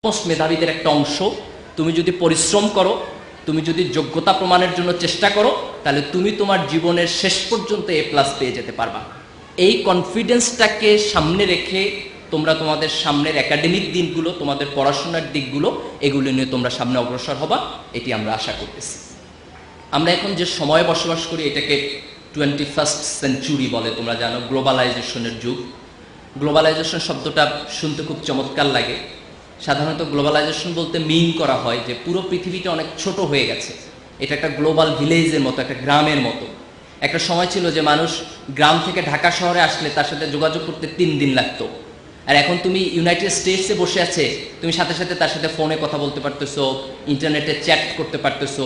Most মেধাবীদের একটা অংশ। তুমি যদি পরিশ্রম করো, তুমি যদি যোগ্যতা প্রমাণের জন্য চেষ্টা করো, তাহলে তুমি তোমার জীবনের শেষ পর্যন্ত A+ পেয়ে যেতে পারবা। এই কনফিডেন্সটাকে সামনে রেখে তোমরা তোমাদের সামনের একাডেমিক দিনগুলো, তোমাদের পড়াশোনার দিকগুলো, এগুলো নিয়ে তোমরা সামনে অগ্রসর হবা, এটি আমরা আশা করতেছি। আমরা এখন যে সময়ে বসবাস করি এটাকে 21st সেঞ্চুরি বলে, তোমরা জানো, গ্লোবালাইজেশনের যুগ। গ্লোবালাইজেশন শব্দটা শুনতে খুব চমৎকার লাগে। সাধারণত গ্লোবালাইজেশন বলতে মিন করা হয় যে পুরো পৃথিবীটা অনেক ছোট হয়ে গেছে, এটা একটা গ্লোবাল ভিলেজের মতো, একটা গ্রামের মতো। একটা সময় ছিল যে মানুষ গ্রাম থেকে ঢাকা শহরে আসলে তার সাথে যোগাযোগ করতে 3 দিন লাগতো, আর এখন তুমি ইউনাইটেড স্টেটসে বসে আছে, তুমি সাথে সাথে তার সাথে ফোনে কথা বলতে পারতেছো, ইন্টারনেটে চ্যাট করতে পারতেছো,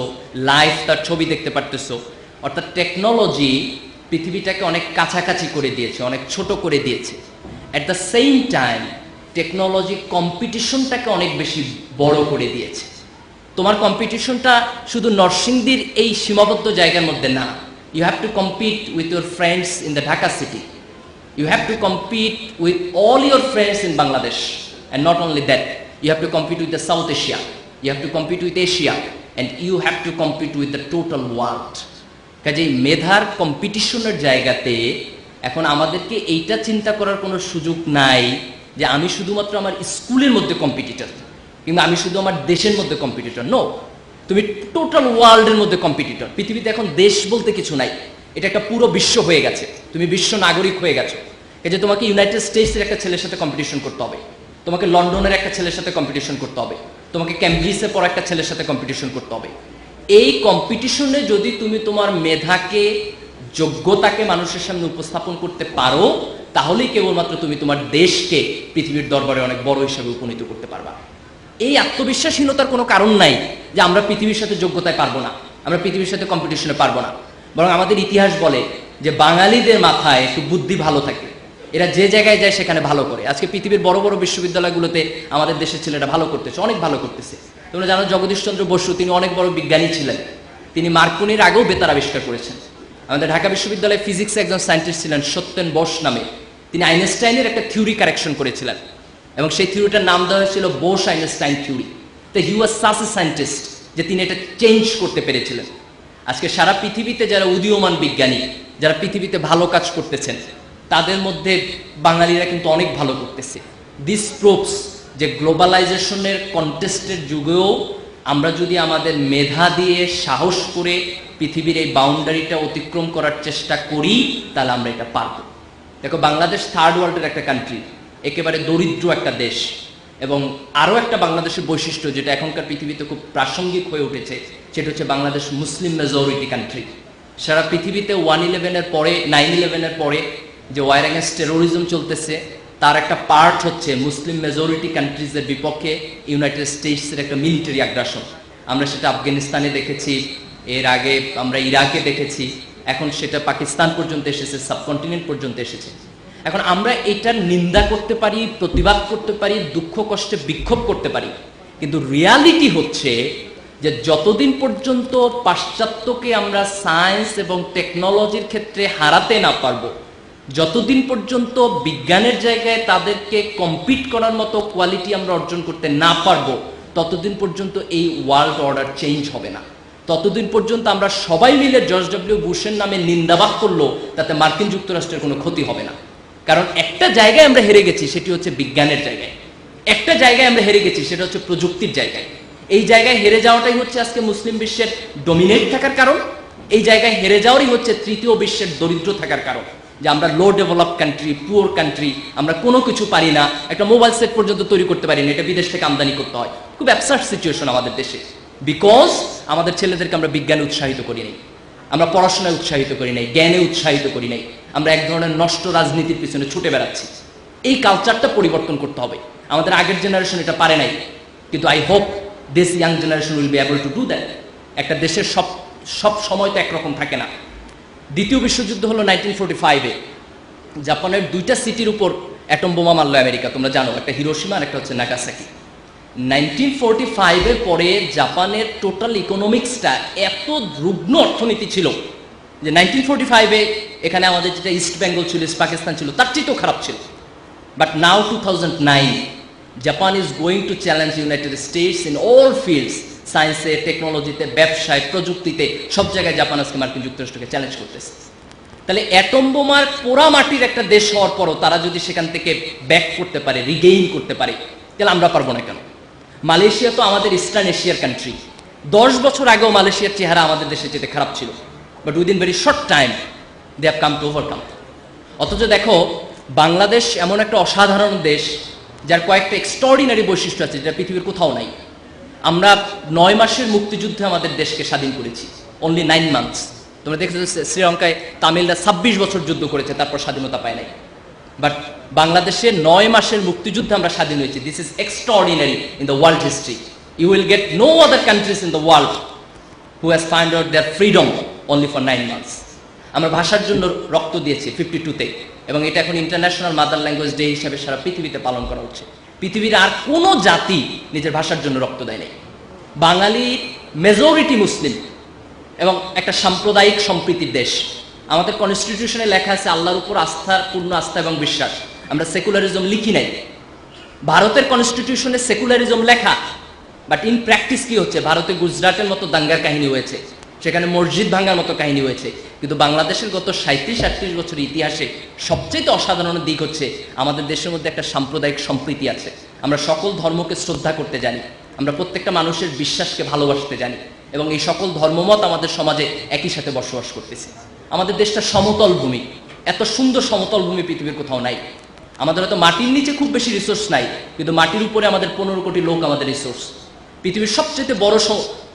লাইভ তার ছবি দেখতে পারতেছো। অর্থাৎ টেকনোলজি পৃথিবীটাকে অনেক কাছাকাছি করে দিয়েছে, অনেক ছোট করে দিয়েছে। At the same time technology কম্পিটিশনটাকে অনেক বেশি বড় করে দিয়েছে। তোমার কম্পিটিশনটা শুধু নরসিংদীর এই সীমাবদ্ধ জায়গার মধ্যে না। You have to compete with your friends in the Dhaka city. You have to compete with all your friends in Bangladesh, and not only that, you have to compete with the South Asia, you have to compete with Asia, and you have to compete with the total world. কাজেই মেধার কম্পিটিশনের জায়গাতে এখন আমাদেরকে এইটা চিন্তা করার কোনো সুযোগ নাই যে আমি শুধুমাত্র আমার স্কুলের মধ্যে কম্পিটিটর, কিংবা আমি শুধু আমার দেশের মধ্যে কম্পিটিটর। নো, তুমি টোটাল ওয়ার্ল্ডের মধ্যে কম্পিটিটর। পৃথিবীতে এখন দেশ বলতে কিছু নাই, এটা একটা পুরো বিশ্ব হয়ে গেছে, তুমি বিশ্ব নাগরিক হয়ে গেছো। এই যে তোমাকে ইউনাইটেড স্টেটসের একটা ছেলের সাথে কম্পিটিশন করতে হবে, তোমাকে লন্ডনের একটা ছেলের সাথে কম্পিটিশন করতে হবে, তোমাকে ক্যামব্রিজে পড়া একটা ছেলের সাথে কম্পিটিশন করতে হবে। এই কম্পিটিশনে যদি তুমি তোমার মেধাকে, যোগ্যতাকে মানুষের সামনে উপস্থাপন করতে পারো, তাহলেই কেবলমাত্র তুমি তোমার দেশকে পৃথিবীর দরবারে অনেক বড় হিসেবে উপনীত করতে পারবা। এই আত্মবিশ্বাসহীনতার কোনো কারণ নাই যে আমরা পৃথিবীর সাথে যোগ্যতায় পারবো না, আমরা পৃথিবীর সাথে কম্পিটিশনে পারবো না। বরং আমাদের ইতিহাস বলে যে বাঙালিদের মাথায় একটু বুদ্ধি ভালো থাকে, এরা যে জায়গায় যায় সেখানে ভালো করে। আজকে পৃথিবীর বড় বড় বিশ্ববিদ্যালয়গুলোতে আমাদের দেশের ছেলেরা ভালো করতেছে, অনেক ভালো করতেছে। তোমরা জানো জগদীশচন্দ্র বসু, তিনি অনেক বড় বিজ্ঞানী ছিলেন, তিনি মার্কনির আগেও বেতার আবিষ্কার করেছেন। আমাদের ঢাকা বিশ্ববিদ্যালয়ে ফিজিক্সে একজন সায়েন্টিস্ট ছিলেন সত্যেন বোস নামে, তিনি আইনস্টাইনের একটা থিওরি কারেকশন করেছিলেন, এবং সেই থিওরিটার নাম দেওয়া হয়েছিল বোস আইনস্টাইন থিওরি। তো হি ওয়াজ সাচ এ সায়েন্টিস্ট যে তিনি এটা চেঞ্জ করতে পেরেছিলেন। আজকে সারা পৃথিবীতে যারা উদীয়মান বিজ্ঞানী, যারা পৃথিবীতে ভালো কাজ করতেছেন, তাদের মধ্যে বাঙালিরা কিন্তু অনেক ভালো করতেছে। দিস প্রুভস যে গ্লোবালাইজেশনের কন্টেস্টের যুগেও আমরা যদি আমাদের মেধা দিয়ে সাহস করে পৃথিবীর এই বাউন্ডারিটা অতিক্রম করার চেষ্টা করি, তাহলে আমরা এটা পারব। দেখো, বাংলাদেশ থার্ড ওয়ার্ল্ডের একটা কান্ট্রি, একেবারে দরিদ্র একটা দেশ। এবং আরও একটা বাংলাদেশের বৈশিষ্ট্য যেটা এখনকার পৃথিবীতে খুব প্রাসঙ্গিক হয়ে উঠেছে, সেটা হচ্ছে বাংলাদেশ মুসলিম মেজরিটি কান্ট্রি। সারা পৃথিবীতে 9/11-এর পরে, 9/11-এর পরে যে ওয়ার এগেন্স্ট টেরোরিজম চলতেছে, তার একটা পার্ট হচ্ছে মুসলিম মেজরিটি কান্ট্রিজের বিপক্ষে ইউনাইটেড স্টেটসের একটা মিলিটারি আগ্রাসন। আমরা সেটা আফগানিস্তানে দেখেছি, এর আগে আমরা ইরাকে দেখেছি, এখন সেটা পাকিস্তান পর্যন্ত এসেছে, সাবকন্টিনেন্ট পর্যন্ত এসেছে। এখন আমরা এটার নিন্দা করতে পারি, প্রতিবাদ করতে পারি, দুঃখ কষ্টে বিক্ষোভ করতে পারি, কিন্তু রিয়ালিটি হচ্ছে যে যতদিন পর্যন্ত পাশ্চাত্যকে আমরা সায়েন্স এবং টেকনোলজির ক্ষেত্রে হারাতে না পারবো, যতদিন পর্যন্ত বিজ্ঞানের জায়গায় তাদেরকে কম্পিট করার মতো কোয়ালিটি আমরা অর্জন করতে না পারবো, ততদিন পর্যন্ত এই ওয়ার্ল্ড অর্ডার চেঞ্জ হবে না। ততদিন পর্যন্ত আমরা সবাই মিলে জর্জ ডব্লিউ বুশের নামে নিন্দাবাদ করলো, তাতে মার্কিন যুক্তরাষ্ট্রের কোনো ক্ষতি হবে না। কারণ একটা জায়গায় আমরা হেরে গেছি, সেটি হচ্ছে বিজ্ঞানের জায়গায়। একটা জায়গায় আমরা হেরে গেছি, সেটা হচ্ছে প্রযুক্তির জায়গায়। এই জায়গায় হেরে যাওয়াটাই হচ্ছে আজকে মুসলিম বিশ্বের ডমিনেট থাকার কারণ। এই জায়গায় হেরে যাওয়ারই হচ্ছে তৃতীয় বিশ্বের দরিদ্র থাকার কারণ, যে আমরা লো ডেভেলপ কান্ট্রি, পুয়ার কান্ট্রি, আমরা কোনো কিছু পারি না, একটা মোবাইল সেট পর্যন্ত তৈরি করতে পারি না, এটা বিদেশ থেকে আমদানি করতে হয়। খুব অ্যাবসার্ড সিচুয়েশন আমাদের দেশে, বিকজ আমাদের ছেলেদেরকে আমরা বিজ্ঞানে উৎসাহিত করি নাই, আমরা পড়াশোনায় উৎসাহিত করি নাই, জ্ঞানে উৎসাহিত করি নাই, আমরা এক ধরনের নষ্ট রাজনীতির পিছনে ছুটে বেড়াচ্ছি। এই কালচারটা পরিবর্তন করতে হবে। আমাদের আগের জেনারেশন এটা পারে নাই, কিন্তু I hope this young generation will be able to do that. একটা দেশের সব সময় তো একরকম থাকে না। দ্বিতীয় বিশ্বযুদ্ধ হলো 1945-এ, জাপানের 2টা সিটির উপর অ্যাটম বোমা মারল আমেরিকা, তোমরা জানো, একটা হিরোশিমা আর একটা হচ্ছে নাগাসাকি। 1945-এর পরে জাপানের টোটাল ইকোনমিক্সটা এত রুগ্ন অর্থনীতি ছিল যে 1945-এ এখানে আমাদের যেটা ইস্ট বেঙ্গল ছিল, ইস্ট পাকিস্তান ছিল, তার চেয়েও খারাপ ছিল। But now 2009 Japan is going to challenge United states in all fields, সায়েন্সে, টেকনোলজিতে, ব্যবসায়, প্রযুক্তিতে, সব জায়গায় জাপান আজকে মার্কিন যুক্তরাষ্ট্রকে চ্যালেঞ্জ করতেছে। তাহলে অ্যাটম বোমার পোড়া মাটির একটা দেশ হওয়ার পরও তারা যদি সেখান থেকে ব্যাক করতে পারে, রিগেইন করতে পারে, তাহলে আমরা পারবো না কেন? মালয়েশিয়া তো আমাদের ইস্টার্ন এশিয়ার কান্ট্রি। 10 বছর আগেও মালয়েশিয়ার চেহারা আমাদের দেশের চেয়ে খারাপ ছিল, but within very short time they have come to overcome. অথচ দেখো, বাংলাদেশ এমন একটা অসাধারণ দেশ যার কয়েকটা এক্সট্রাঅর্ডিনারি বৈশিষ্ট্য আছে যেটা পৃথিবীর কোথাও নাই। আমরা 9 মাসের মুক্তিযুদ্ধে আমাদের দেশকে স্বাধীন করেছি, অনলি 9 মান্থস। তোমরা দেখছো শ্রীলঙ্কায় তামিলরা 26 বছর যুদ্ধ করেছে, তারপর স্বাধীনতা পায় নাই। বাট বাংলাদেশে 9 মাসের মুক্তিযুদ্ধে আমরা স্বাধীন হয়েছি। This is extraordinary in the world history. You will get no other countries in the world who has find out their freedom only for 9 months. আমরা ভাষার জন্য রক্ত দিয়েছি 52-তে, এবং এটা এখন ইন্টারন্যাশনাল মাদার ল্যাঙ্গুয়েজ ডে হিসাবে সারা পৃথিবীতে পালন করা হচ্ছে। পৃথিবীর আর কোনো জাতি নিজের ভাষার জন্য রক্ত দেয় নাই। বাঙালি মেজরিটি মুসলিম এবং একটা সাম্প্রদায়িক সম্প্রীতির দেশ। আমাদের কনস্টিটিউশনে লেখা আছে আল্লাহর উপর আস্থার, পূর্ণ আস্থা এবং বিশ্বাস। আমরা সেকুলারিজম লিখি নাই। ভারতের কনস্টিটিউশনে সেকুলারিজম লেখা, বাট ইন প্র্যাকটিস কি হচ্ছে? ভারতে গুজরাটের মতো দাঙ্গার কাহিনী হয়েছে, সেখানে মসজিদ ভাঙার মতো কাহিনী হয়েছে। কিন্তু বাংলাদেশের গত 37-38 বছরের ইতিহাসে সবচেয়ে অসাধারণ দিক হচ্ছে আমাদের দেশের মধ্যে একটা সাম্প্রদায়িক সম্প্রীতি আছে। আমরা সকল ধর্মকে শ্রদ্ধা করতে জানি, আমরা প্রত্যেকটা মানুষের বিশ্বাসকে ভালোবাসতে জানি, এবং এই সকল ধর্মমত আমাদের সমাজে একই সাথে বসবাস করতেছে। আমাদের দেশটা সমতল ভূমি, এত সুন্দর সমতল ভূমি পৃথিবীর কোথাও নাই। আমাদের হয়তো মাটির নিচে খুব বেশি রিসোর্স নাই, কিন্তু মাটির উপরে আমাদের 15 কোটি লোক আমাদের রিসোর্স। পৃথিবীর সবচেয়ে বড়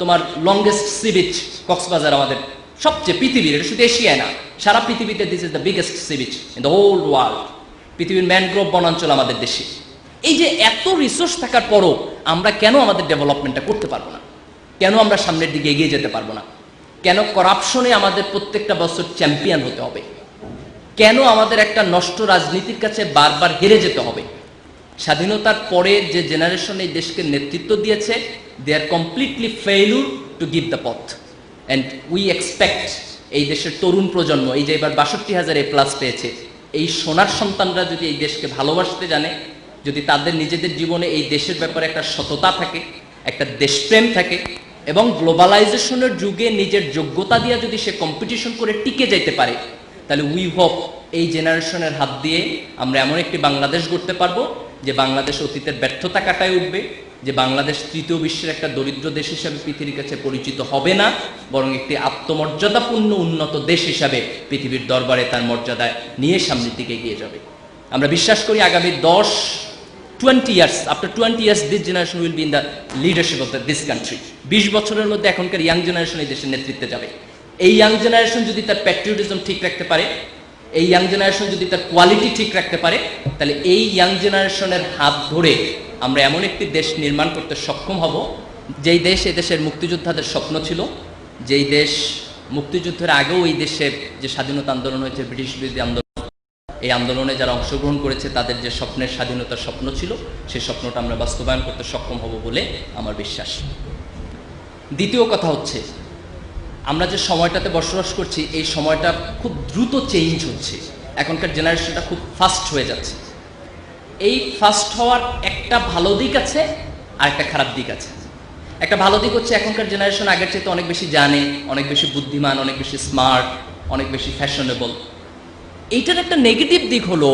তোমার লংগেস্ট সি বিচ কক্সবাজার আমাদের সবচেয়ে, পৃথিবীর, এটা শুধু এশিয়ায় না, সারা পৃথিবীতে this is the biggest sea beach in the whole world. পৃথিবীর ম্যানগ্রোভ বনাঞ্চল আমাদের দেশে। এই যে এত রিসোর্স থাকার পরও আমরা কেন আমাদের ডেভেলপমেন্টটা করতে পারবো না? কেন আমরা সামনের দিকে এগিয়ে যেতে পারবো না? কেন করাপশনে আমাদের প্রত্যেকটা বছর চ্যাম্পিয়ন হতে হবে? কেন আমাদের একটা নষ্ট রাজনীতির কাছে বারবার হেরে যেতে হবে? স্বাধীনতার পরে যে জেনারেশন এই দেশকে নেতৃত্ব দিয়েছে, they are completely failure to give the পথ। অ্যান্ড উই এক্সপেক্ট এই দেশের তরুণ প্রজন্ম, এই যে এবার 62,000 A+ পেয়েছে, এই সোনার সন্তানরা যদি এই দেশকে ভালোবাসতে জানে, যদি তাদের নিজেদের জীবনে এই দেশের ব্যাপারে একটা সততা থাকে, একটা দেশপ্রেম থাকে, এবং গ্লোবালাইজেশনের যুগে নিজের যোগ্যতা দিয়ে যদি সে কম্পিটিশন করে টিকে যেতে পারে, তাহলে উই হোপ এই জেনারেশনের হাত দিয়ে আমরা এমন একটি বাংলাদেশ গড়তে পারবো যে বাংলাদেশ অতীতের ব্যর্থতা কাটায় উঠবে, যে বাংলাদেশ তৃতীয় বিশ্বের একটা দরিদ্র দেশ হিসাবে পৃথিবীর কাছে পরিচিত হবে না, বরং একটি আত্মমর্যাদাপূর্ণ উন্নত দেশ হিসাবে পৃথিবীর দরবারে তার মর্যাদা নিয়ে সামনের দিকে এগিয়ে যাবে। আমরা বিশ্বাস করি আগামী 10-20 years, after 20 years, this generation will be in the leadership of this country. 20 বছরের মধ্যে এখনকার ইয়াং জেনারেশন এই দেশের নেতৃত্বে যাবে। এই ইয়াং জেনারেশন যদি তার প্যাট্রিয়টিজম ঠিক রাখতে পারে, এই ইয়াং জেনারেশন যদি তার কোয়ালিটি ঠিক রাখতে পারে, তাহলে এই ইয়াং জেনারেশনের হাত ধরে আমরা এমন একটি দেশ নির্মাণ করতে সক্ষম হব, যেই দেশ এই দেশের মুক্তিযোদ্ধাদের স্বপ্ন ছিল, যেই দেশ মুক্তিযুদ্ধের আগেও এই দেশে যে স্বাধীনতা আন্দোলন হয়েছে, ব্রিটিশ বিরোধী আন্দোলন, এই আন্দোলনে যারা অংশগ্রহণ করেছে তাদের যে স্বপ্নের স্বাধীনতার স্বপ্ন ছিল, সেই স্বপ্নটা আমরা বাস্তবায়ন করতে সক্ষম হব বলে আমার বিশ্বাস। দ্বিতীয় কথা হচ্ছে, আমরা যে সময়টাতে বসবাস করছি, এই সময়টা খুব দ্রুত চেঞ্জ হচ্ছে। এখনকার জেনারেশনটা খুব ফাস্ট হয়ে যাচ্ছে। এই ফাস্ট হওয়ার একটা ভালো দিক আছে আর একটা খারাপ দিক আছে। একটা ভালো দিক হচ্ছে এখনকার জেনারেশন আগের চাইতে অনেক বেশি জানে, অনেক বেশি বুদ্ধিমান, অনেক বেশি স্মার্ট, অনেক বেশি ফ্যাশনেবল। এইটার একটা নেগেটিভ দিক হলো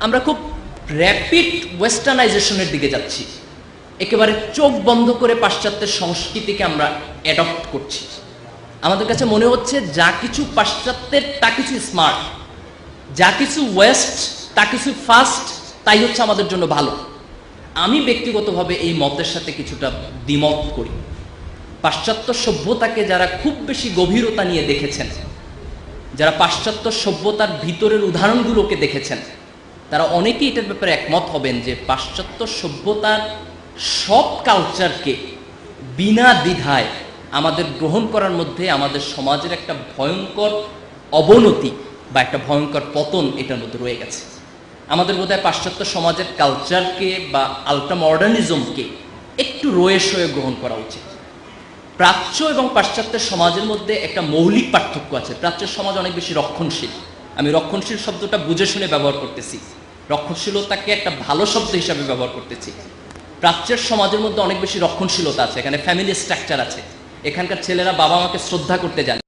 আমরা খুব র্যাপিড ওয়েস্টার্নাইজেশনের দিকে যাচ্ছি। একেবারে চোখ বন্ধ করে পাশ্চাত্যের সংস্কৃতিকে আমরা অ্যাডপ্ট করছি। আমাদের কাছে মনে হচ্ছে যা কিছু পাশ্চাত্যের তা কিছু স্মার্ট, যা কিছু ওয়েস্ট তা কিছু ফাস্ট, তাই হচ্ছে আমাদের জন্য ভালো। আমি ব্যক্তিগতভাবে এই মতের সাথে কিছুটা দ্বিমত করি। পাশ্চাত্য সভ্যতাকে যারা খুব বেশি গভীরতা নিয়ে দেখেছেন, যারা পাশ্চাত্য সভ্যতার ভিতরের উদাহরণগুলোকে দেখেছেন, তারা অনেকেই এটার ব্যাপারে একমত হবেন যে পাশ্চাত্য সভ্যতার সব কালচারকে বিনা দ্বিধায় আমাদের গ্রহণ করার মধ্যে আমাদের সমাজের একটা ভয়ঙ্কর অবনতি বা একটা ভয়ঙ্কর পতন এটার মধ্যে রয়ে গেছে। আমাদের বোধহয় পাশ্চাত্য সমাজের কালচারকে বা আল্ট্রা মডার্নিজমকে একটু রয়ে সয়ে গ্রহণ করা উচিত। প্রাচ্য এবং পাশ্চাত্যের সমাজের মধ্যে একটা মৌলিক পার্থক্য আছে। প্রাচ্যের সমাজ অনেক বেশি রক্ষণশীল। আমি রক্ষণশীল শব্দটা বুঝে শুনে ব্যবহার করতেছি। রক্ষণশীলতাকে একটা ভালো শব্দ হিসাবে ব্যবহার করতেছি। প্রাচ্যের সমাজের মধ্যে অনেক বেশি রক্ষণশীলতা আছে, এখানে ফ্যামিলি স্ট্রাকচার আছে, এখানকার ছেলেরা বাবা মাকে শ্রদ্ধা করতে জানে।